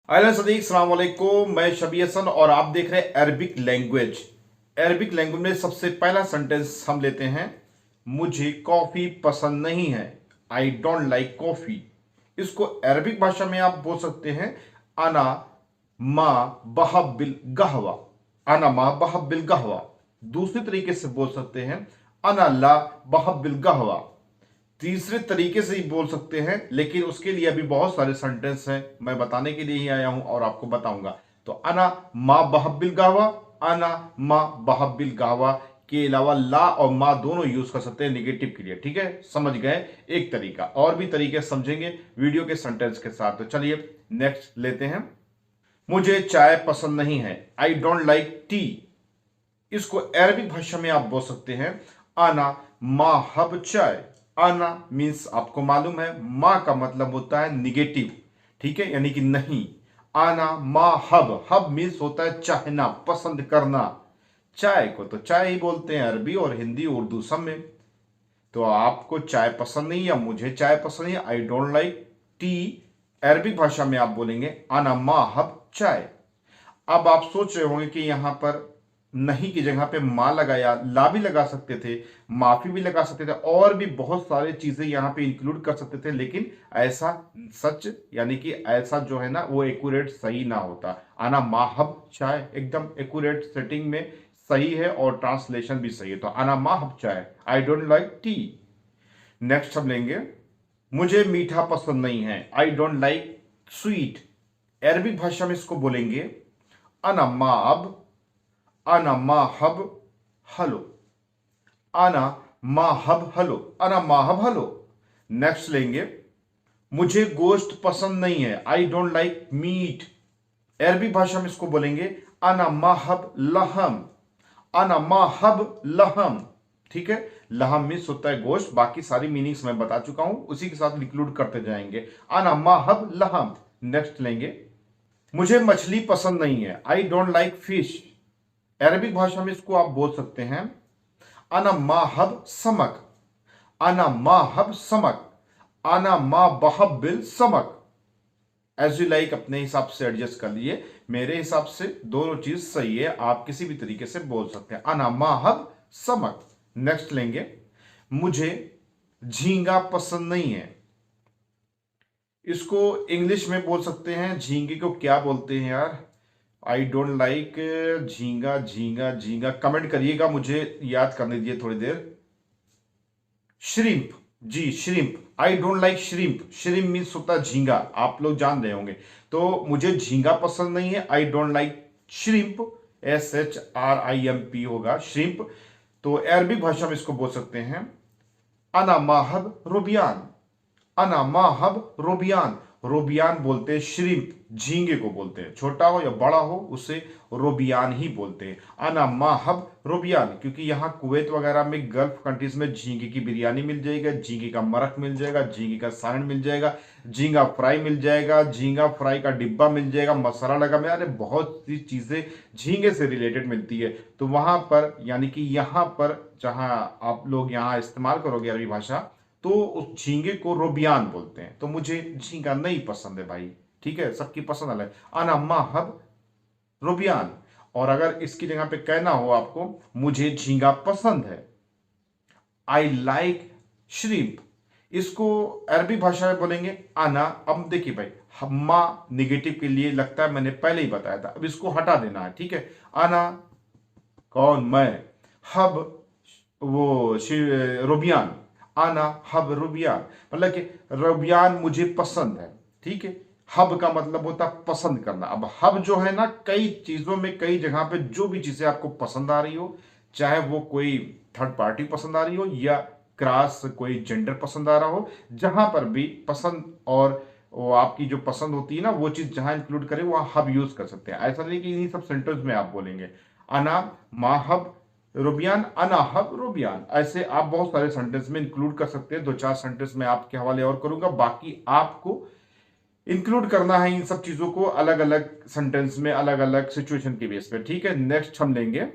अहलन सदीक सलाम वालेकुम। मैं शबी हसन और आप देख रहे हैं अरबिक लैंग्वेज। अरबिक लैंग्वेज में सबसे पहला सेंटेंस हम लेते हैं, मुझे कॉफ़ी पसंद नहीं है। I don't like coffee. इसको अरबिक भाषा में आप बोल सकते हैं, अना मा बहब बिल गहवा। अना मा बहब बिल गहवा। दूसरे तरीके से बोल सकते हैं, अना ला बहब बिल गहवा। तीसरे तरीके से ही बोल सकते हैं, लेकिन उसके लिए अभी बहुत सारे सेंटेंस हैं, मैं बताने के लिए ही आया हूं और आपको बताऊंगा। तो अना मा बहबिल गावा, अना मा बहबिल गावा के अलावा ला और मा दोनों यूज कर सकते हैं निगेटिव के लिए। ठीक है, समझ गए। एक तरीका, और भी तरीके समझेंगे वीडियो के सेंटेंस के साथ। तो चलिए नेक्स्ट लेते हैं। मुझे चाय पसंद नहीं है। I don't like T. इसको अरबिक भाषा में आप बोल सकते हैं, आना मा हब चाय। आना मीन्स आपको मालूम है, मा का मतलब होता है निगेटिव, ठीक है, यानी कि नहीं। आना मा हब, हब मीन्स होता है चाहना, पसंद करना। चाय को तो चाय ही बोलते हैं अरबी और हिंदी उर्दू सब में। तो आपको चाय पसंद नहीं, या मुझे चाय पसंद नहीं, आई डोंट लाइक टी। अरबिक भाषा में आप बोलेंगे आना मा हब चाय। अब आप सोच रहे होंगे कि यहां पर नहीं की जगह पे मां लगाया, ला भी लगा सकते थे, माफी भी लगा सकते थे, और भी बहुत सारी चीजें यहां पे इंक्लूड कर सकते थे, लेकिन ऐसा सच यानी कि ऐसा जो है ना वो एक्यूरेट सही ना होता। आना माहब चाय एकदम एक्यूरेट सेटिंग में सही है और ट्रांसलेशन भी सही है। तो आना माहब चाय, आई डोंट लाइक टी। नेक्स्ट हम लेंगे, मुझे मीठा पसंद नहीं है। I don't like sweet. Arabic भाषा में इसको बोलेंगे अना माब, अना माहब हलो। अना माहब हलो, अना माहब हलो। नेक्स्ट लेंगे, मुझे गोश्त पसंद नहीं है। I don't like meat. अरबी भाषा में इसको बोलेंगे अना माहब लहम। अना माहब लहम। ठीक है, लहम मीन्स होता है गोश्त, बाकी सारी मीनिंग्स मैं बता चुका हूं, उसी के साथ इंक्लूड करते जाएंगे। अना माहब लहम। नेक्स्ट लेंगे, मुझे मछली पसंद नहीं है। I don't like fish. Arabic भाषा में इसको आप बोल सकते हैं अना माहब समक। अना माहब समक। अना मा बहब बिल समक। एज यू लाइक, अपने हिसाब से एडजस्ट कर लिए। मेरे हिसाब से दोनों चीज सही है, आप किसी भी तरीके से बोल सकते हैं अना माहब समक। नेक्स्ट लेंगे, मुझे झींगा पसंद नहीं है। इसको इंग्लिश में बोल सकते हैं, झींगे को क्या बोलते हैं यार, आई डोंट लाइक झींगा झींगा झींगा, कमेंट करिएगा, मुझे याद करने दीजिए थोड़ी देर। श्रिम्प, जी shrimp. I don't like shrimp. Shrimp means होता है झींगा, आप लोग जान रहे होंगे। तो मुझे झींगा पसंद नहीं है, I don't like shrimp. SHRIMP होगा श्रिम्प। तो अरबिक भाषा में इसको बोल सकते हैं अना माहब रुबियान। अना माहब रोबियान। रोबियान बोलते हैं श्रिम्प, झींगे को बोलते हैं, छोटा हो या बड़ा हो उसे रोबियान ही बोलते हैं। अना माहब रोबियान, क्योंकि यहाँ कुवैत वगैरह में गल्फ कंट्रीज में झींगे की बिरयानी मिल जाएगा, झींगे का मरक मिल जाएगा, झींगे का सालन मिल जाएगा, झींगा फ्राई मिल जाएगा, झींगा फ्राई का डिब्बा मिल जाएगा, मसाला लगा में, अरे बहुत सी चीजें झींगे से रिलेटेड मिलती है। तो वहां पर यानी कि यहाँ पर जहां आप लोग यहाँ इस्तेमाल करोगे अरबी भाषा, तो उस झींगे को रोबियान बोलते हैं। तो मुझे झींगा नहीं पसंद है भाई, ठीक है, सबकी पसंद अलग। अना माहब रोबियान। और अगर इसकी जगह पे कहना हो आपको, मुझे झींगा पसंद है, आई लाइक श्रिम्प। इसको अरबी भाषा में बोलेंगे अना। अब देखिए भाई, हम्मा निगेटिव के लिए लगता है मैंने पहले ही बताया था, अब इसको हटा देना है, ठीक है। अना कौन, मैं, हब वो रोबियान। आना हब रुबियान, मतलब कि रुबियान मुझे पसंद है, ठीक है। हब का मतलब होता है पसंद करना। अब हब जो है ना, कई चीजों में कई जगह पे जो भी चीजें आपको पसंद आ रही हो, चाहे वो कोई थर्ड पार्टी पसंद आ रही हो या क्रॉस कोई जेंडर पसंद आ रहा हो, जहां पर भी पसंद और वो आपकी जो पसंद होती है ना, वो चीज जहां इंक्लूड करें वहां हब यूज कर सकते हैं। ऐसा नहीं कि इन्हीं सब सेंटेंस में आप बोलेंगे अना माहब रुबियान, अना हब रुबियान। ऐसे आप बहुत सारे सेंटेंस में इंक्लूड कर सकते हैं। दो चार सेंटेंस में आपके हवाले और करूंगा, बाकी आपको इंक्लूड करना है इन सब चीजों को अलग अलग सेंटेंस में, अलग अलग सिचुएशन के बेस पे, ठीक है। नेक्स्ट हम लेंगे,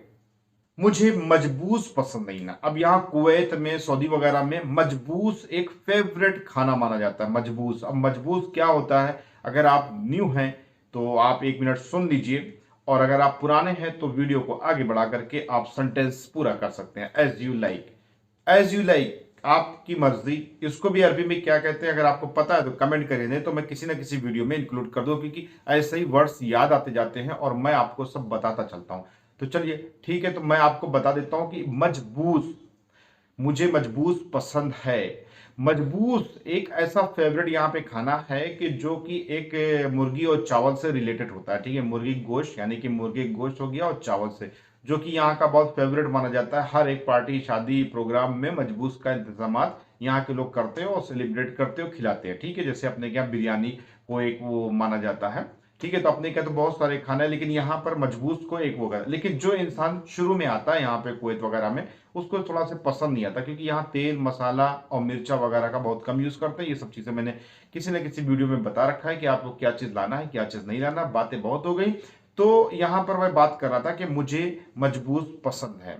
मुझे मजबूस पसंद नहीं ना। अब यहाँ कुवैत में, सऊदी वगैरह में मजबूस एक फेवरेट खाना माना जाता है, मजबूस। अब मजबूस क्या होता है, अगर आप न्यू हैं तो आप 1 मिनट सुन लीजिए, और अगर आप पुराने हैं तो वीडियो को आगे बढ़ा करके आप सेंटेंस पूरा कर सकते हैं। As you like, as you like, आपकी मर्जी। इसको भी अरबी में क्या कहते हैं, अगर आपको पता है तो कमेंट करिए, नहीं तो मैं किसी ना किसी वीडियो में इंक्लूड कर दूं, क्योंकि ऐसे ही वर्ड्स याद आते जाते हैं और मैं आपको सब बताता चलता हूं। तो चलिए ठीक है, तो मैं आपको बता देता हूं कि मजबूस, मुझे मजबूस पसंद है। मजबूस एक ऐसा फेवरेट यहाँ पे खाना है कि जो कि एक मुर्गी और चावल से रिलेटेड होता है। ठीक है, मुर्गी गोश्त, यानी कि मुर्गी गोश्त हो गया और चावल से, जो कि यहाँ का बहुत फेवरेट माना जाता है। हर एक पार्टी, शादी, प्रोग्राम में मजबूस का इंतजाम यहाँ के लोग करते हैं और सेलिब्रेट करते हैं और खिलाते हैं। ठीक है, जैसे अपने क्या बिरयानी को एक वो माना जाता है। ठीक है, तो अपने क्या तो बहुत सारे खाने हैं, लेकिन यहाँ पर मजबूस को एक वो होगा। लेकिन जो इंसान शुरू में आता है यहाँ पे कुवैत वगैरह में, उसको थोड़ा सा पसंद नहीं आता, क्योंकि यहाँ तेल, मसाला और मिर्चा वगैरह का बहुत कम यूज करते हैं। ये सब चीजें मैंने किसी न किसी वीडियो में बता रखा है कि आपको क्या चीज लाना है, क्या चीज नहीं लाना। बातें बहुत हो गई, तो यहाँ पर मैं बात कर रहा था कि मुझे मजबूस पसंद है,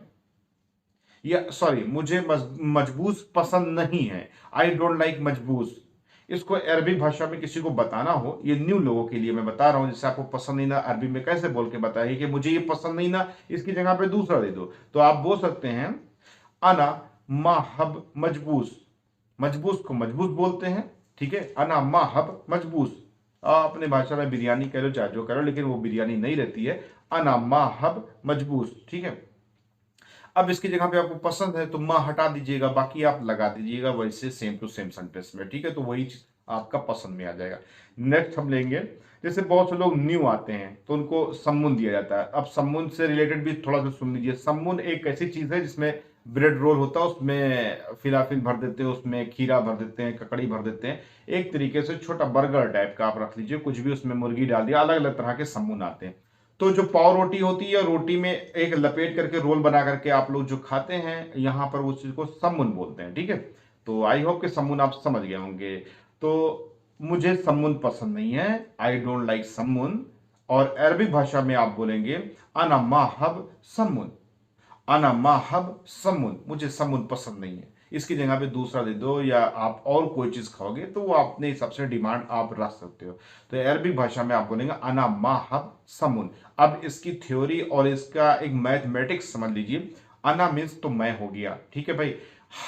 या सॉरी, मुझे मजबूस पसंद नहीं है। आई डोंट लाइक मजबूस। इसको अरबी भाषा में किसी को बताना हो, ये न्यू लोगों के लिए मैं बता रहा हूं, जैसे आपको पसंद नहीं ना, अरबी में कैसे बोल के बताइए कि मुझे ये पसंद नहीं ना, इसकी जगह पे दूसरा दे दो। तो आप बोल सकते हैं अना माहब मजबूस। मजबूस को मजबूस बोलते हैं। ठीक है, अना माहब मजबूस। अपने भाषा में बिरयानी कह लो, चाहे जो कह लो, लेकिन वो बिरयानी नहीं रहती है। अना माहब मजबूस। ठीक है, अब इसकी जगह पे आपको पसंद है तो माँ हटा दीजिएगा, बाकी आप लगा दीजिएगा वैसे सेम टू सेम सेंटेंस में। ठीक है, तो वही चीज आपका पसंद में आ जाएगा। नेक्स्ट हम लेंगे, जैसे बहुत से लोग न्यू आते हैं तो उनको सम्मुन दिया जाता है। अब सम्मुन से रिलेटेड भी थोड़ा सा सुन लीजिए। सम्मुन एक ऐसी चीज है जिसमें ब्रेड रोल होता है, उसमें फिलाफिल भर देते हैं, उसमें खीरा भर देते हैं, ककड़ी भर देते हैं। एक तरीके से छोटा बर्गर टाइप का आप रख लीजिए, कुछ भी उसमें मुर्गी डाल दिया, अलग अलग तरह के सम्मुन आते हैं। तो जो पाव रोटी होती है, रोटी में एक लपेट करके रोल बना करके आप लोग जो खाते हैं, यहाँ पर उस चीज को सम्मुन बोलते हैं। ठीक है, तो आई होप कि सम्मुन आप समझ गए होंगे। तो मुझे सम्मुन पसंद नहीं है, आई डोंट लाइक सम्मुन। और अरबी भाषा में आप बोलेंगे अना माहब सम्मुन। अना माहब सम्मुन, मुझे सम्मुन पसंद नहीं है। इसकी जगह पे दूसरा दे दो, या आप और कोई चीज खाओगे तो वो अपने हिसाब से डिमांड आप रख सकते हो। तो अरबी भाषा में आप बोलेंगे अना माहब सम्मुन। अब इसकी थ्योरी और इसका एक मैथमेटिक्स समझ लीजिए। अना मीन्स तो मैं हो गया। ठीक है भाई,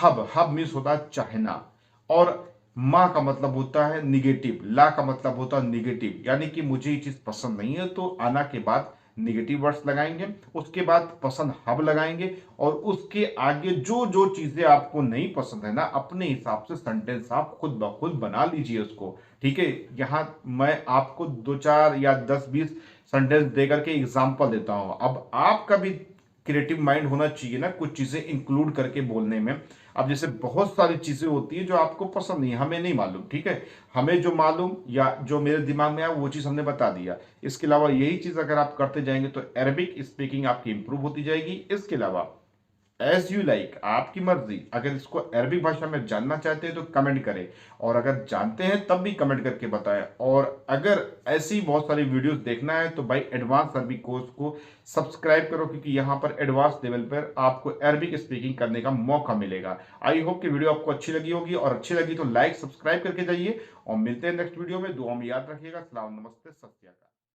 हब, हब मीन्स होता है चाहना, और माँ का मतलब होता है निगेटिव, ला का मतलब होता है निगेटिव, यानी कि मुझे ये चीज पसंद नहीं है, तो आना के बाद निगेटिव वर्ड्स लगाएंगे, उसके बाद पसंद हब लगाएंगे, और उसके आगे जो जो चीजें आपको नहीं पसंद है ना, अपने हिसाब से सेंटेंस आप खुद ब खुद बना लीजिए उसको। ठीक है, यहाँ मैं आपको 2 4 या 10 20 सेंटेंस दे करके एग्जाम्पल देता हूं। अब आपका भी क्रिएटिव माइंड होना चाहिए ना, कुछ चीजें इंक्लूड करके बोलने में। अब जैसे बहुत सारी चीजें होती है जो आपको पसंद नहीं है, हमें नहीं मालूम। ठीक है, हमें जो मालूम या जो मेरे दिमाग में आया वो चीज हमने बता दिया। इसके अलावा यही चीज अगर आप करते जाएंगे तो अरबिक स्पीकिंग आपकी इंप्रूव होती जाएगी। इसके अलावा एज यू लाइक, आपकी मर्जी। अगर इसको अरबी भाषा में जानना चाहते हैं तो कमेंट करें, और अगर जानते हैं तब भी कमेंट करके बताएं। और अगर ऐसी बहुत सारी वीडियोस देखना है तो भाई एडवांस अरबी कोर्स को सब्सक्राइब करो, क्योंकि यहाँ पर एडवांस लेवल पर आपको अरबिक स्पीकिंग करने का मौका मिलेगा। आई होप कि वीडियो आपको अच्छी लगी होगी, और अच्छी लगी तो लाइक सब्सक्राइब करके जाइए, और मिलते हैं नेक्स्ट वीडियो में। दुआ में याद रखिएगा। सलाम, नमस्ते, सत श्री अकाल।